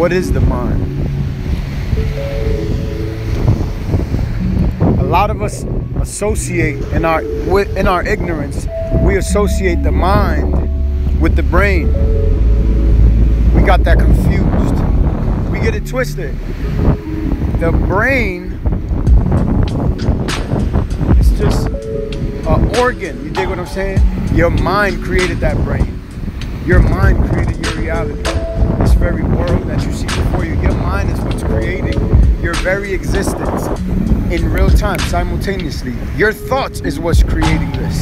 What is the mind? A lot of us associate in our ignorance, we associate the mind with the brain. We got that confused. We get it twisted. The brain is just an organ. You dig what I'm saying? Your mind created that brain. Your mind created your reality. This very world that you see before you. Your mind is what's creating your very existence in real time, simultaneously. Your thoughts is what's creating this.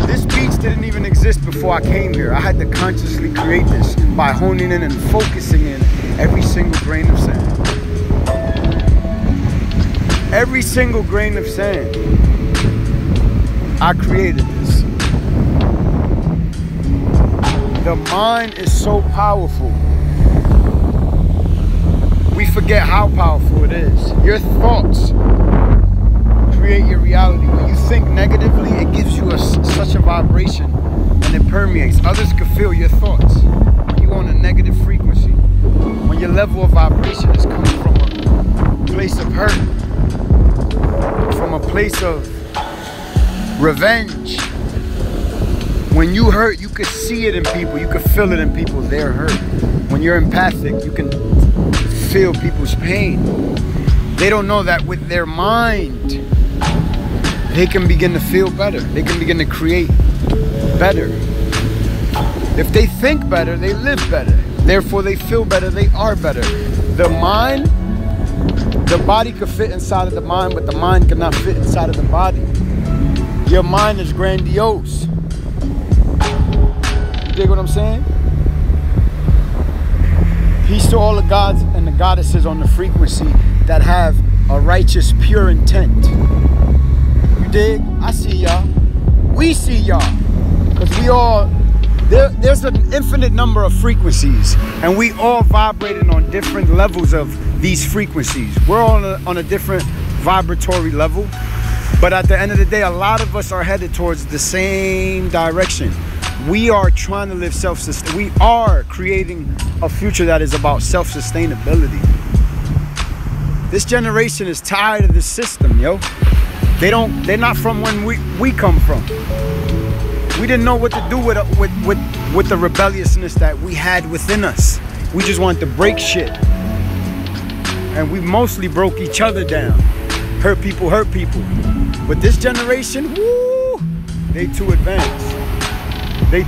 This beach didn't even exist before I came here. I had to consciously create this by honing in and focusing in every single grain of sand. Every single grain of sand. I created this. The mind is so powerful. We forget how powerful it is. Your thoughts create your reality. When you think negatively, it gives you such a vibration and it permeates. Others can feel your thoughts. When you're on a negative frequency, when your level of vibration is coming from a place of hurt, from a place of revenge. When you hurt, you can see it in people. You can feel it in people. They're hurt. When you're empathic, you can feel people's pain. They don't know that with their mind, they can begin to feel better. They can begin to create better. If they think better, they live better. Therefore, they feel better. They are better. The mind, the body could fit inside of the mind, but the mind cannot fit inside of the body. Your mind is grandiose. You dig what I'm saying? Peace to all the gods and the goddesses on the frequency that have a righteous, pure intent. You dig? I see y'all. We see y'all. Because we all, there's an infinite number of frequencies. And we all vibrating on different levels of these frequencies. We're all on a different vibratory level. But at the end of the day, a lot of us are headed towards the same direction. We are trying to live self-sustain. We are creating a future that is about self-sustainability. This generation is tired of the system, yo. They're not from when we come from. We didn't know what to do with the rebelliousness that we had within us. We just wanted to break shit. And we mostly broke each other down. Hurt people. But this generation, woo, they too advanced. They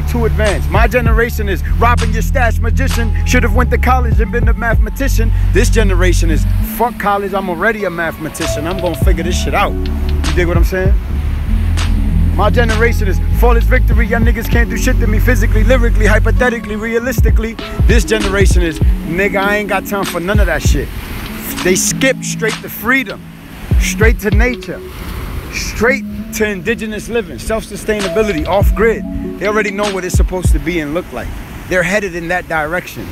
too advanced. My generation is robbing your stash magician. Should have went to college and been a mathematician. This generation is fuck college. I'm already a mathematician. I'm gonna figure this shit out. You dig what I'm saying? My generation is flawless victory. Y'all niggas can't do shit to me physically, lyrically, hypothetically, realistically. This generation is, nigga, I ain't got time for none of that shit. They skip straight to freedom, straight to nature, straight to indigenous living, self-sustainability, off-grid. They already know what it's supposed to be and look like. They're headed in that direction.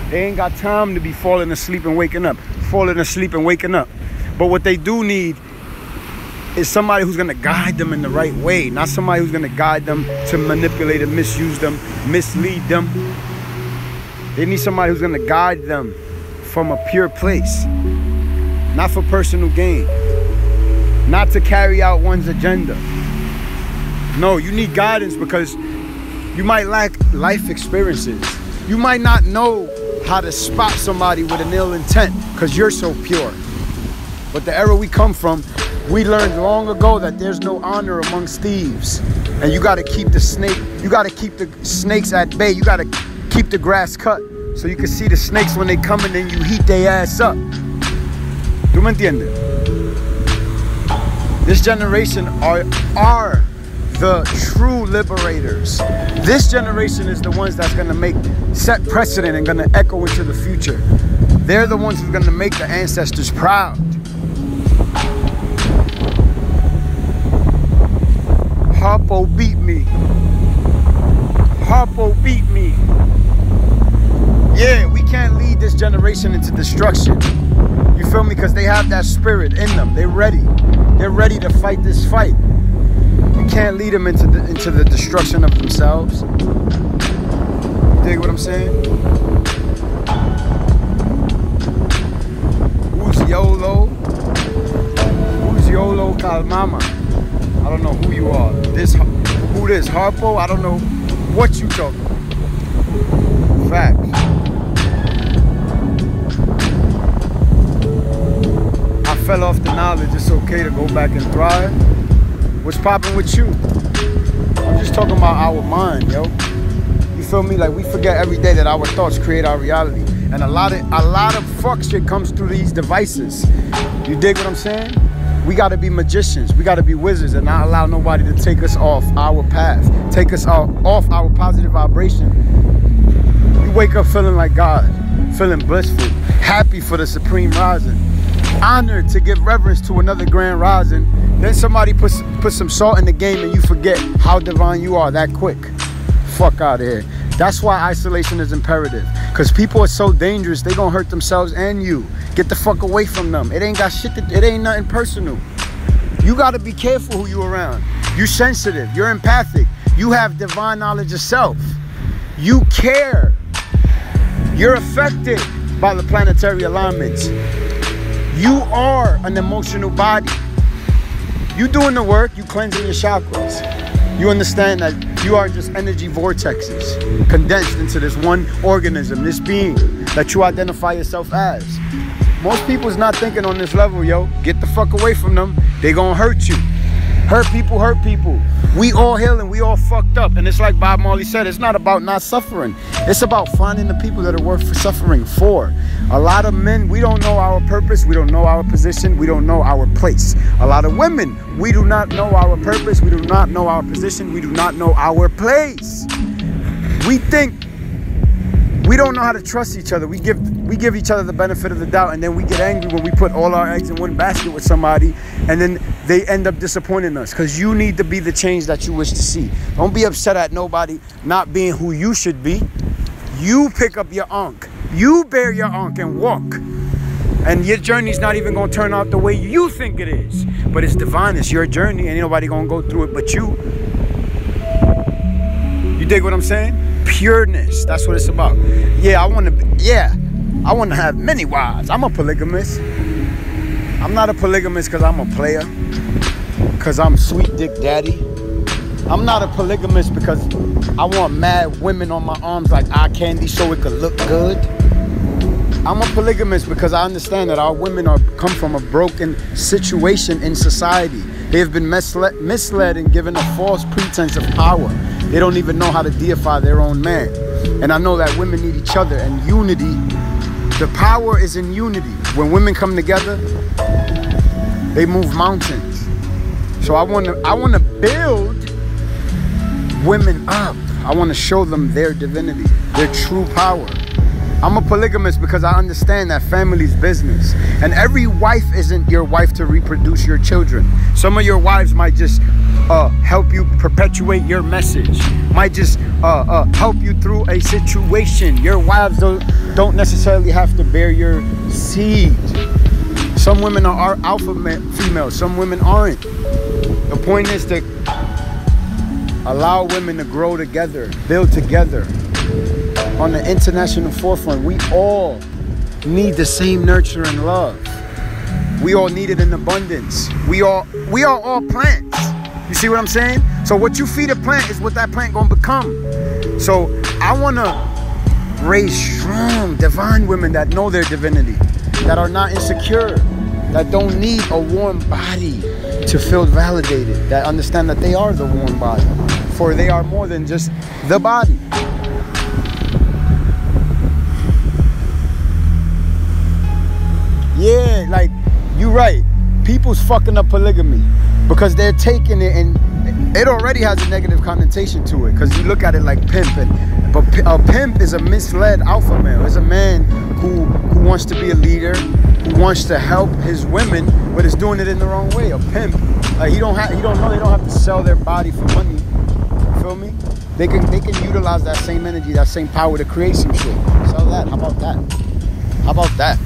They ain't got time to be falling asleep and waking up, But what they do need is somebody who's gonna guide them in the right way, not somebody who's gonna guide them to manipulate and misuse them, mislead them. They need somebody who's gonna guide them from a pure place, not for personal gain, not to carry out one's agenda. No, you need guidance because you might lack life experiences. You might not know how to spot somebody with an ill intent because you're so pure. But the era we come from, we learned long ago that there's no honor amongst thieves. And you gotta keep the snakes at bay. You gotta keep the grass cut so you can see the snakes when they come in and you heat their ass up. ¿Tú me entiendes? This generation are the true liberators. This generation is the ones that's gonna set precedent and gonna echo into the future. They're the ones who's gonna make the ancestors proud. Harpo beat me. Harpo beat me. Yeah, we can't lead this generation into destruction. You feel me? Because they have that spirit in them. They're ready. They're ready to fight this fight. You can't lead them into the destruction of themselves. You dig what I'm saying? Mama. I don't know who you are. Who this? Harpo? I don't know what you talking about. Facts. I fell off the knowledge. It's okay to go back and thrive. What's popping with you? I'm just talking about our mind, yo. You feel me? Like, we forget every day that our thoughts create our reality. And a lot of fuck shit comes through these devices. You dig what I'm saying? We gotta be magicians. We gotta be wizards and not allow nobody to take us off our path. Take us off our positive vibration. You wake up feeling like God, feeling blissful, happy for the supreme rising, honored to give reverence to another grand rising. Then somebody put some salt in the game and you forget how divine you are that quick. Fuck out of here. That's why isolation is imperative. Because people are so dangerous, they gonna hurt themselves and you. Get the fuck away from them. It ain't got shit it ain't nothing personal. You gotta be careful who you around. You sensitive, you're empathic. You have divine knowledge of self. You care. You're affected by the planetary alignments. You are an emotional body. You doing the work, you cleansing your chakras. You understand that you are just energy vortexes condensed into this one organism, this being that you identify yourself as. Most people's not thinking on this level, yo. Get the fuck away from them. They gonna hurt you. Hurt people hurt people. We all healing, we all fucked up. And it's like Bob Marley said, it's not about not suffering. It's about finding the people that are worth suffering for. A lot of men, we don't know our purpose, we don't know our position, we don't know our place. A lot of women, we do not know our purpose, we do not know our position, we do not know our place. We think we don't know how to trust each other. We give each other the benefit of the doubt, and then we get angry when we put all our eggs in one basket with somebody, and then they end up disappointing us. Because you need to be the change that you wish to see. Don't be upset at nobody not being who you should be. You pick up your ankh. You bear your ankh and walk. And your journey's not even going to turn out the way you think it is. But it's divine. It's your journey. Ain't nobody going to go through it but you. You dig what I'm saying? Pureness. That's what it's about. Yeah, I want to have many wives. I'm a polygamist. I'm not a polygamist because I'm a player. Because I'm sweet dick daddy. I'm not a polygamist because I want mad women on my arms like eye candy so it could look good. I'm a polygamist because I understand that our women come from a broken situation in society. They have been misled and given a false pretense of power. They don't even know how to deify their own man. And I know that women need each other, and unity, the power is in unity. When women come together, they move mountains. So I want to build women up. I want to show them their divinity, their true power. I'm a polygamist because I understand that family's business. And every wife isn't your wife to reproduce your children. Some of your wives might just help you perpetuate your message. Might just help you through a situation. Your wives don't necessarily have to bear your seed. Some women are alpha females, some women aren't. The point is to allow women to grow together, build together. On the international forefront, we all need the same nurture and love. We all need it in abundance. We are all plants. You see what I'm saying? So what you feed a plant is what that plant gonna become. So I wanna raise strong, divine women that know their divinity, that are not insecure, that don't need a warm body to feel validated, that understand that they are the warm body, for they are more than just the body. Yeah, like, you right. People's fucking up polygamy because they're taking it, and it already has a negative connotation to it because you look at it like pimping. But a pimp is a misled alpha male. It's a man who wants to be a leader, who wants to help his women, but is doing it in the wrong way. A pimp, like, they don't have to sell their body for money. You feel me? They can utilize that same energy, that same power to create some shit. Sell that. How about that? How about that?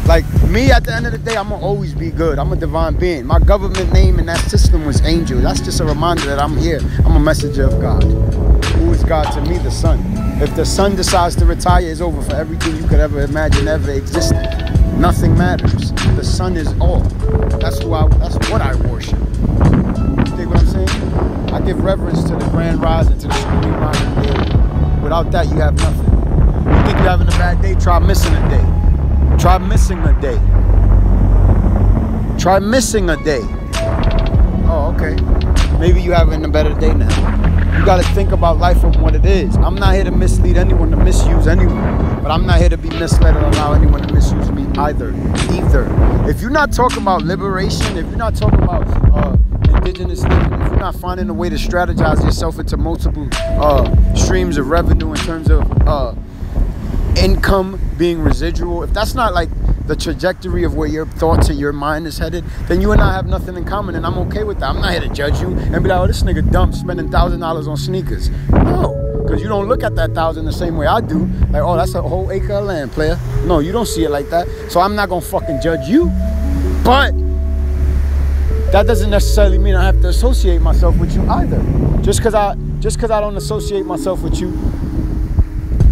Like, me, at the end of the day, I'm gonna always be good. I'm a divine being. My government name in that system was Angel. That's just a reminder that I'm here. I'm a messenger of God. Who is God to me? The sun. If the sun decides to retire, it's over for everything you could ever imagine ever existed. nothing matters. The sun is all. That's what I worship. You dig what I'm saying? I give reverence to the grand rising, to the supreme rising daily. Without that, you have nothing. You think you're having a bad day? Try missing a day. Try missing a day. Try missing a day. Oh, okay. Maybe you're having a better day now. You gotta think about life from what it is. I'm not here to mislead anyone, to misuse anyone. But I'm not here to be misled or allow anyone to misuse me either. If you're not talking about liberation, if you're not talking about indigenous living, if you're not finding a way to strategize yourself into multiple streams of revenue in terms of income being residual, if that's not like the trajectory of where your thoughts and your mind is headed, then you and I have nothing in common, and I'm okay with that. I'm not here to judge you and be like, oh, this nigga dumb spending $1,000 on sneakers. No, because you don't look at that 1,000 the same way I do. Like, oh, that's a whole acre of land, player. No, you don't see it like that. So I'm not gonna fucking judge you. But that doesn't necessarily mean I have to associate myself with you either. Just because I don't associate myself with you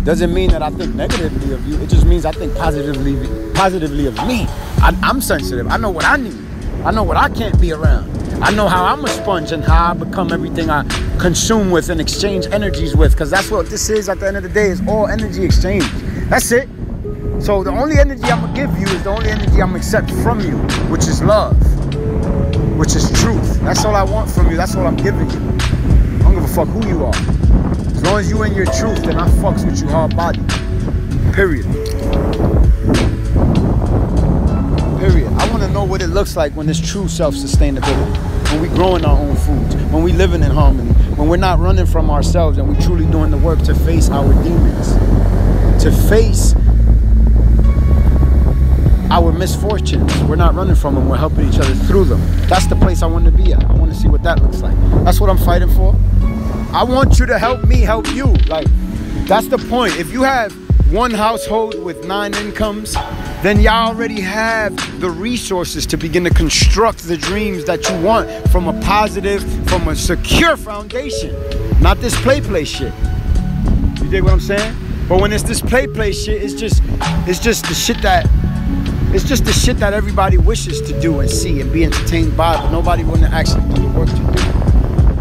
doesn't mean that I think negatively of you. It just means I think positively of me. I'm sensitive. I know what I need. I know what I can't be around. I know how I'm a sponge and how I become everything I consume with and exchange energies with, because that's what this is at the end of the day, is all energy exchange. That's it. So the only energy I'm gonna give you is the only energy I'm gonna accept from you, which is love, which is truth. That's all I want from you. That's all I'm giving you. I don't give a fuck who you are. As long as you in your truth, then I fucks with you hard body. Period. Period. I want to know what it looks like when there's true self-sustainability, when we growing our own foods, when we living in harmony, when we're not running from ourselves and we truly doing the work to face our demons, to face our misfortunes. We're not running from them, we're helping each other through them. That's the place I want to be at. I want to see what that looks like. That's what I'm fighting for. I want you to help me help you. Like, that's the point. If you have one household with 9 incomes, then y'all already have the resources to begin to construct the dreams that you want from a positive, from a secure foundation. Not this play shit. You dig what I'm saying? But when it's this play shit, it's just the shit that everybody wishes to do and see and be entertained by, but nobody want to actually do the work to do.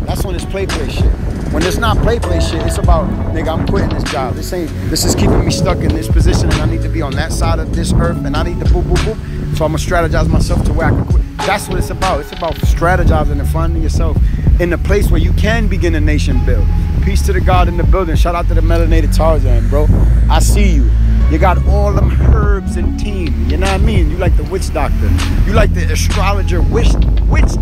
That's when it's play shit. When it's not play shit, it's about, nigga, I'm quitting this job. This is keeping me stuck in this position, and I need to be on that side of this earth, and I need to boop, boop, boop. So I'm gonna strategize myself to where I can quit. That's what it's about. It's about strategizing and finding yourself in a place where you can begin a nation build. Peace to the God in the building. Shout out to the melanated Tarzan, bro. I see you. You got all them herbs and team. You know what I mean? You like the witch doctor. You like the astrologer witch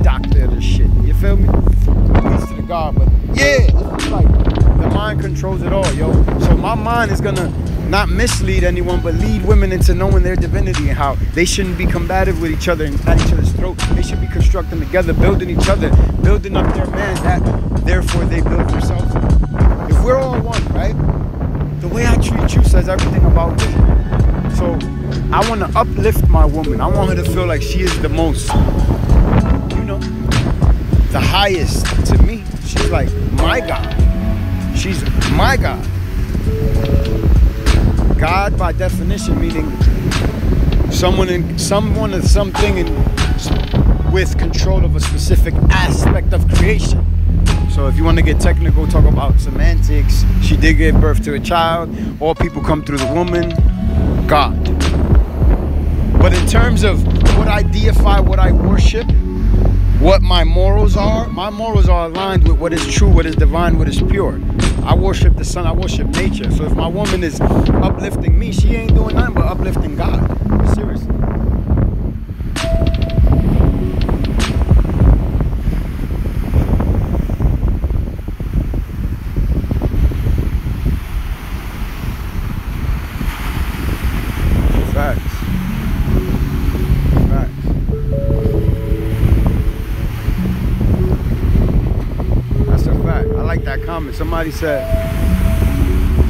doctor of this shit. You feel me? Peace to the God. But yeah, it's like the mind controls it all, yo. So my mind is gonna not mislead anyone, but lead women into knowing their divinity and how they shouldn't be combative with each other and at each other's throat. They should be constructing together, building each other, building up their man, that therefore they build themselves. If we're all one, right? The way I treat you says everything about me. So I want to uplift my woman. I want her to feel like she is the most, you know, the highest to me. She's like my God. She's my God. God, by definition, meaning someone or something with control of a specific aspect of creation. So if you want to get technical, talk about semantics. She did give birth to a child. All people come through the woman. God. But in terms of what I deify, what I worship, what my morals are aligned with what is true, what is divine, what is pure. I worship the sun, I worship nature. So if my woman is uplifting me, she ain't doing nothing but uplifting God. Seriously. Somebody said,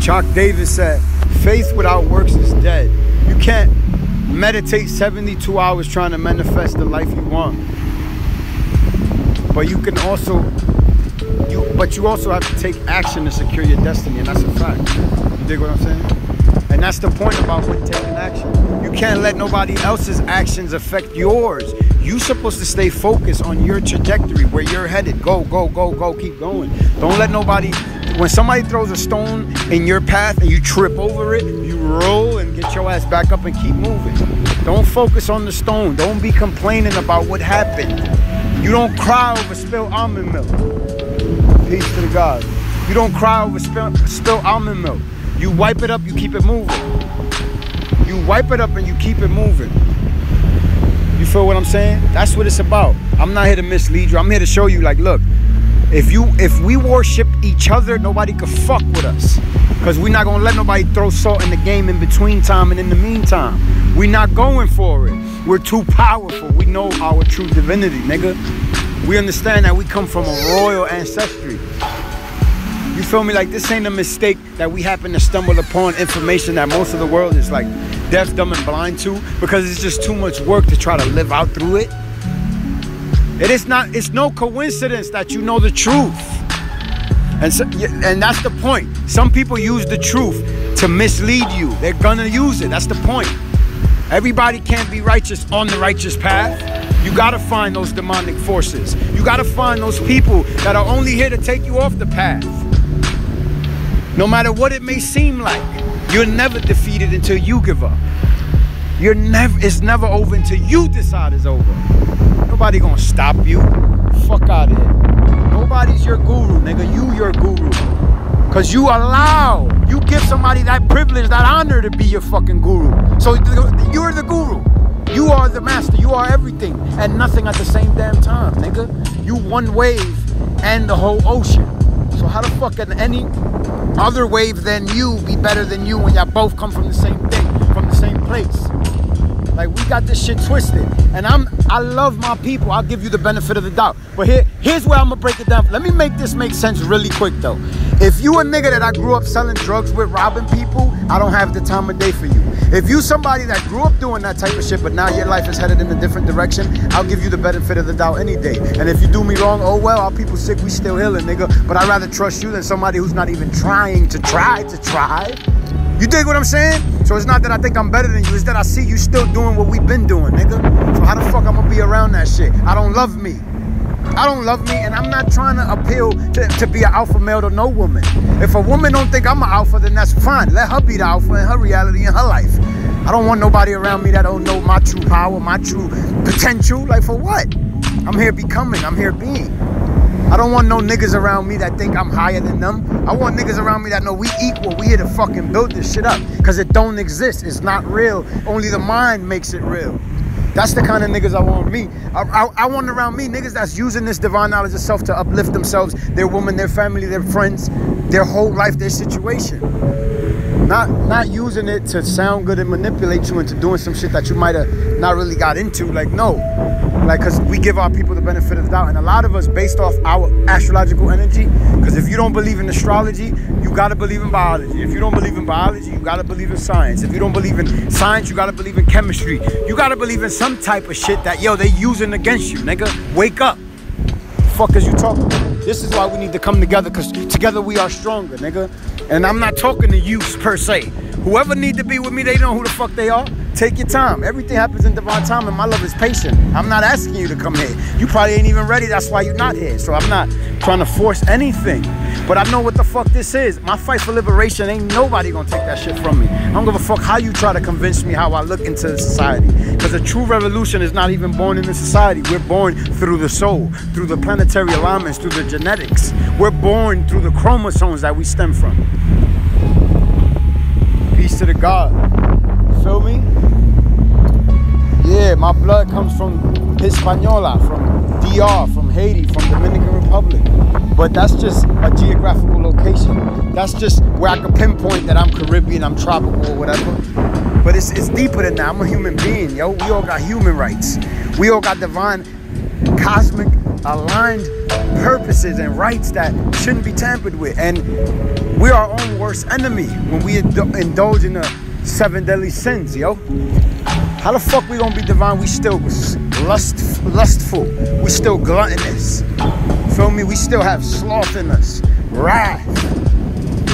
Chalk Davis said, faith without works is dead. You can't meditate 72 hours trying to manifest the life you want. But you can also, you also have to take action to secure your destiny, and that's a fact. You dig what I'm saying? And And that's the point about when taking action. You can't let nobody else's actions affect yours. You're supposed to stay focused on your trajectory, where you're headed. Go, go, go, go, keep going. Don't let nobody, when somebody throws a stone in your path and you trip over it, you roll and get your ass back up and keep moving. Don't focus on the stone. Don't be complaining about what happened. You don't cry over spilled almond milk. Peace to the God. You don't cry over spilled almond milk. You wipe it up, you keep it moving. You wipe it up and you keep it moving. You feel what I'm saying? That's what it's about. I'm not here to mislead you. I'm here to show you, like, look, if we worship each other, nobody could fuck with us. Because we're not gonna let nobody throw salt in the game in between time and in the meantime. We're not going for it. We're too powerful. We know our true divinity, nigga. We understand that we come from a royal ancestry. You feel me? Like, this ain't a mistake that we happen to stumble upon information that most of the world is like deaf, dumb, and blind to, because it's just too much work to try to live out through it. It's no coincidence that you know the truth. And that's the point. Some people use the truth to mislead you. They're gonna use it. That's the point. Everybody can't be righteous on the righteous path. You gotta find those demonic forces. You gotta find those people that are only here to take you off the path. No matter what it may seem like, you're never defeated until you give up. It's never over until you decide it's over. Nobody gonna stop you. Fuck out of here. Nobody's your guru, nigga. You your guru. Cause you give somebody that privilege, that honor to be your fucking guru. So you're the guru. You are the master. You are everything and nothing at the same damn time, nigga. You one wave and the whole ocean. So how the fuck can any other wave than you be better than you when y'all both come from the same thing, from the same place? Like, we got this shit twisted. And I love my people. I'll give you the benefit of the doubt. But here's where I'm gonna break it down. Let me make this make sense really quick though. If you a nigga that I grew up selling drugs with, robbing people, I don't have the time of day for you. If you somebody that grew up doing that type of shit, but now your life is headed in a different direction, I'll give you the benefit of the doubt any day. And if you do me wrong, oh well, our people sick, we still healing, nigga. But I'd rather trust you than somebody who's not even trying to try. You dig what I'm saying? So it's not that I think I'm better than you, it's that I see you still doing what we've been doing, nigga. So how the fuck I'm gonna be around that shit? I don't love me. And I'm not trying to appeal to be an alpha male to no woman. If a woman don't think I'm an alpha, then that's fine. Let her be the alpha in her reality in her life. I don't want nobody around me that don't know my true power, my true potential. Like, for what? I'm here becoming, I'm here being. I don't want no niggas around me that think I'm higher than them. I want niggas around me that know we equal. We here to fucking build this shit up. Because it don't exist. It's not real. Only the mind makes it real. That's the kind of niggas I want me. I want around me niggas that's using this divine knowledge of self to uplift themselves, their woman, their family, their friends, their whole life, their situation. Not using it to sound good and manipulate you into doing some shit that you might have not really got into. Like, no. Like, because we give our people the benefit of the doubt. And a lot of us, based off our astrological energy, because if you don't believe in astrology, you got to believe in biology. If you don't believe in biology, you got to believe in science. If you don't believe in science, you got to believe in chemistry. You got to believe in some type of shit that, yo, they using against you, nigga. Wake up. Fuck is you talking about? This is why we need to come together, because together we are stronger, nigga. And I'm not talking to you per se. Whoever need to be with me, they know who the fuck they are. Take your time. Everything happens in divine time, and my love is patient. I'm not asking you to come here. You probably ain't even ready. That's why you're not here. So I'm not trying to force anything. But I know what the fuck this is. My fight for liberation, ain't nobody gonna take that shit from me. I don't give a fuck how you try to convince me how I look into society. Because a true revolution is not even born in the society. We're born through the soul, through the planetary alignments, through the genetics. We're born through the chromosomes that we stem from. Peace to the God. Feel me? Yeah, my blood comes from Hispaniola, from DR, from Haiti, from Dominican Republic. But that's just a geographical location. That's just where I can pinpoint that I'm Caribbean, I'm tropical or whatever. But it's deeper than that. I'm a human being, yo. We all got human rights. We all got divine, cosmic, aligned purposes and rights that shouldn't be tampered with. And we're our own worst enemy when we indulge in the 7 deadly sins, yo. How the fuck we gonna be divine? We still lustful. We still gluttonous. Feel me? We still have sloth in us, wrath.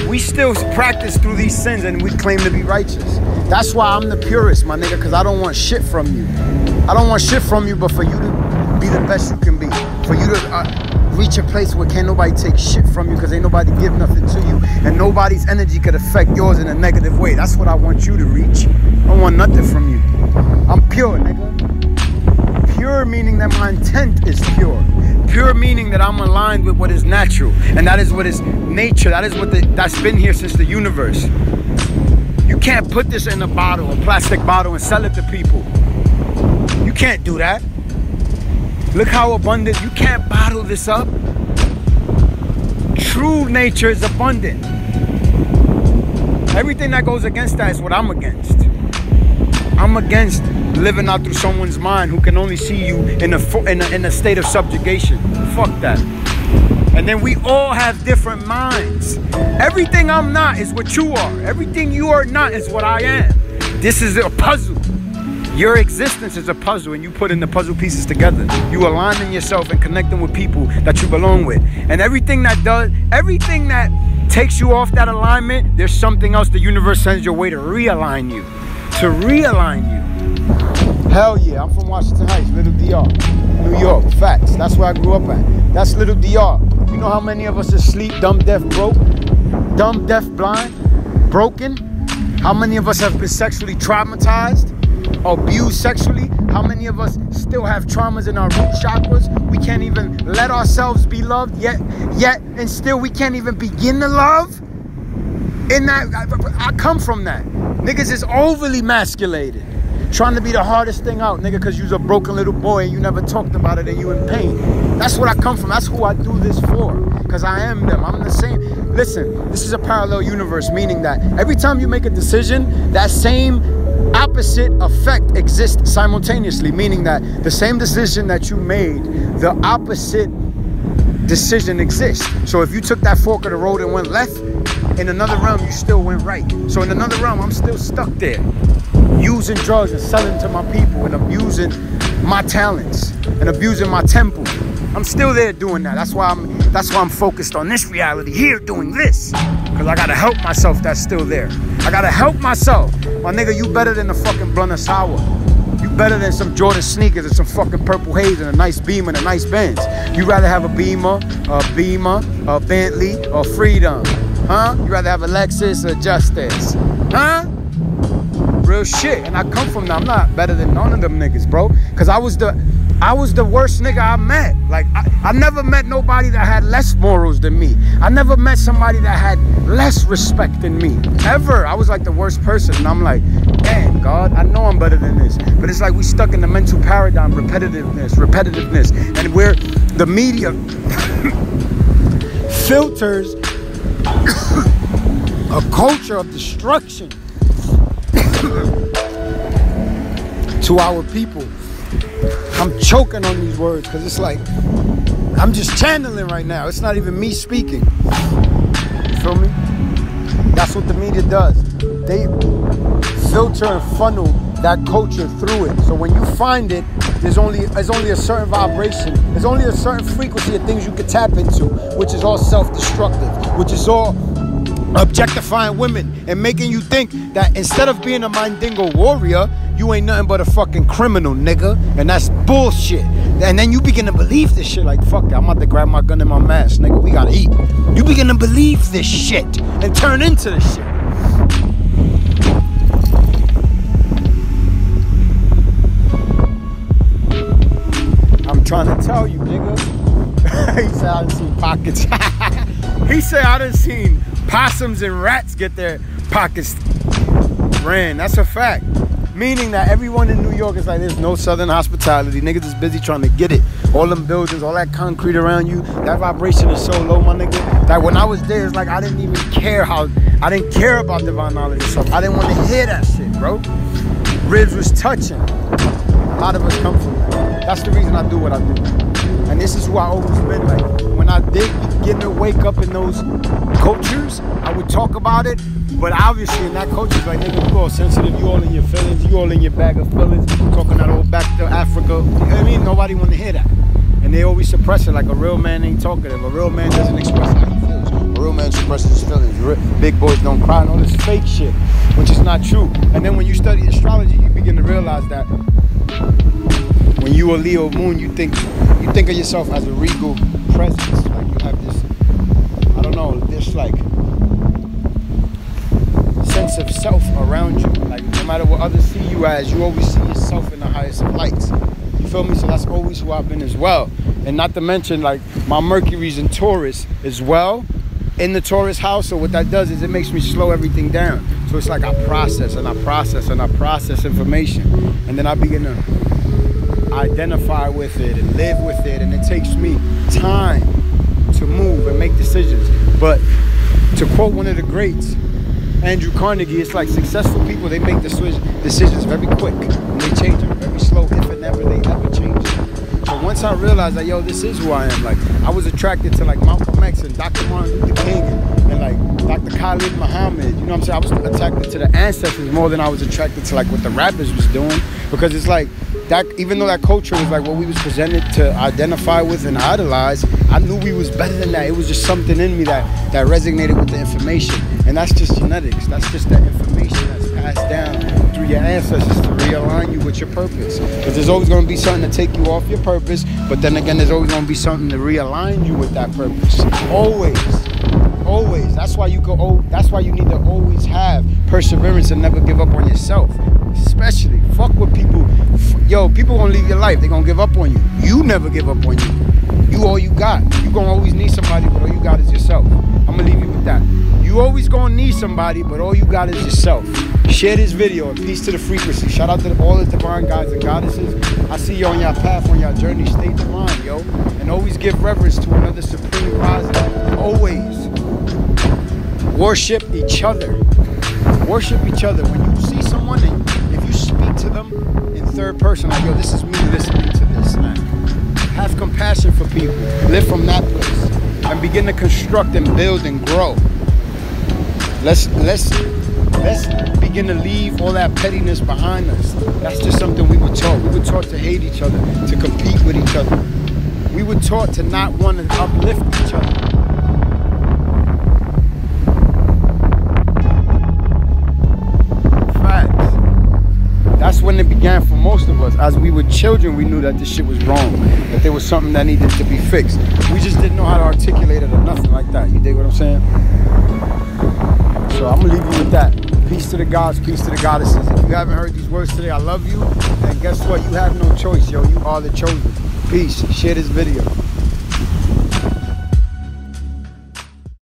we still practice through these sins and we claim to be righteous. That's why I'm the purest, my nigga, because I don't want shit from you. I don't want shit from you, but for you to be the best you can be. For you to reach a place where can't nobody take shit from you because ain't nobody give nothing to you. And nobody's energy could affect yours in a negative way. That's what I want you to reach. I don't want nothing from you. I'm pure, nigga. Pure meaning that my intent is pure. Pure meaning that I'm aligned with what is natural. And that is what is nature. That is what that's been here since the universe. You can't put this in a bottle, a plastic bottle, and sell it to people. You can't do that. Look how abundant. You can't bottle this up. True nature is abundant. Everything that goes against that is what I'm against. I'm against living out through someone's mind who can only see you in a state of subjugation. Fuck that. And then we all have different minds. Everything I'm not is what you are. Everything you are not is what I am. This is a puzzle. Your existence is a puzzle, and you put in the puzzle pieces together. You aligning yourself and connecting with people that you belong with. And everything that takes you off that alignment, there's something else the universe sends your way to realign you. To realign you. Hell yeah, I'm from Washington Heights, Little DR, New York, facts. That's where I grew up at. That's Little DR. You know how many of us are asleep, dumb, deaf, broke? Dumb, deaf, blind, broken? How many of us have been sexually traumatized? Abused sexually? How many of us still have traumas in our root chakras? We can't even let ourselves be loved yet and still we can't even begin to love? In that, I come from that. Niggas is overly masculated. Trying to be the hardest thing out, nigga, because you's a broken little boy and you never talked about it and you in pain. That's what I come from. That's who I do this for. Because I am them. I'm the same. Listen, this is a parallel universe, meaning that every time you make a decision, that same opposite effect exists simultaneously, meaning that the same decision that you made, the opposite decision exists. So if you took that fork of the road and went left, in another realm you still went right. So in another realm I'm still stuck there, using drugs and selling to my people and abusing my talents and abusing my temple. I'm still there doing that. That's why I'm focused on this reality here, doing this. Because I gotta help myself that's still there. I gotta help myself. My nigga, you better than the fucking blunt of sour. You better than some Jordan sneakers and some fucking Purple Haze and a nice Beamer and a nice Benz. You rather have a Beamer, a Bentley, or Freedom. Huh? You rather have a Lexus or Justice. Huh? Real shit. And I come from that. I'm not better than none of them niggas, bro. Because I was the worst nigga I met. Like, I never met nobody that had less morals than me. I never met somebody that had less respect than me. Ever. I was like the worst person. And I'm like, damn, God, I know I'm better than this. But it's like we stuck in the mental paradigm, repetitiveness. And where the media filters a culture of destruction to our people. I'm choking on these words because it's like I'm just channeling right now. It's not even me speaking. You feel me? That's what the media does. They filter and funnel that culture through it. So when you find it, there's only a certain vibration. There's only a certain frequency of things you can tap into, which is all self-destructive, which is all objectifying women and making you think that instead of being a Mandingo warrior, you ain't nothing but a fucking criminal, nigga. And that's bullshit. And then you begin to believe this shit like, fuck it, I'm about to grab my gun and my mask, nigga. We gotta eat. You begin to believe this shit and turn into this shit. I'm trying to tell you, nigga. He said I done seen pockets. He said I done seen possums and rats get their pockets ran. That's a fact. Meaning that everyone in New York is like, there's no southern hospitality. Niggas is busy trying to get it. All them buildings, all that concrete around you, that vibration is so low, my nigga, that when I was there, it's like I didn't even care I didn't care about divine knowledge or something. I didn't want to hear that shit, bro. Ribs was touching. A lot of us come from that. That's the reason I do what I do. And this is who I always been. Like, when I did begin to wake up in those cultures, I would talk about it. But obviously in that culture, like, nigga, you all sensitive, you all in your feelings, you all in your bag of feelings, talking that old back to Africa. You know what I mean? Nobody want to hear that. And they always suppress it like a real man ain't talkative. A real man doesn't express how he feels. A real man suppresses his feelings. Big boys don't cry and all this fake shit, which is not true. And then when you study astrology, you begin to realize that when you a Leo moon, you think of yourself as a regal presence. Like you have this, I don't know, this like sense of self around you. Like no matter what others see you as, you always see yourself in the highest of lights. You feel me? So that's always who I've been as well. And not to mention, like, my Mercury's in Taurus as well, in the Taurus house. So what that does is it makes me slow everything down. So it's like I process and I process and I process information. And then I begin to identify with it and live with it. And it takes me time to move and make decisions. But to quote one of the greats, Andrew Carnegie, it's like successful people, they make decisions very quick. And they change them very slow, if and never they ever change them. So once I realized that, yo, this is who I am. Like, I was attracted to like Malcolm X and Dr. Martin Luther King and like Dr. Khalid Muhammad. You know what I'm saying? I was attracted to the ancestors more than I was attracted to like what the rappers was doing. Because it's like, that, even though that culture was like what we was presented to identify with and idolize, I knew we was better than that. It was just something in me that resonated with the information. And that's just genetics. That's just that information that's passed down through your ancestors to realign you with your purpose. Because there's always going to be something to take you off your purpose, but then again, there's always going to be something to realign you with that purpose. Always. Always. That's why you need to always have perseverance and never give up on yourself. Especially, fuck with people. Yo, people gonna leave your life. They gonna give up on you. You never give up on you. You all you got. You gonna always need somebody, but all you got is yourself. I'm gonna leave you with that. You always gonna need somebody, but all you got is yourself. Share this video and peace to the frequency. Shout out to all the divine gods and goddesses. I see you on your path, on your journey. Stay divine, yo. And always give reverence to another supreme rising. Always. Worship each other. Worship each other. When you see someone and if you speak to them in third person, like, yo, this is me listening to this, man. Have compassion for people. Live from that place. And begin to construct and build and grow. Let's begin to leave all that pettiness behind us. That's just something we were taught. We were taught to hate each other, to compete with each other. We were taught to not want to uplift each other. That's when it began for most of us. As we were children, we knew that this shit was wrong, that there was something that needed to be fixed. We just didn't know how to articulate it or nothing like that. You dig what I'm saying? So I'm gonna leave you with that. Peace to the gods, peace to the goddesses. If you haven't heard these words today, I love you. And guess what? You have no choice, yo. You are the chosen. Peace. Share this video.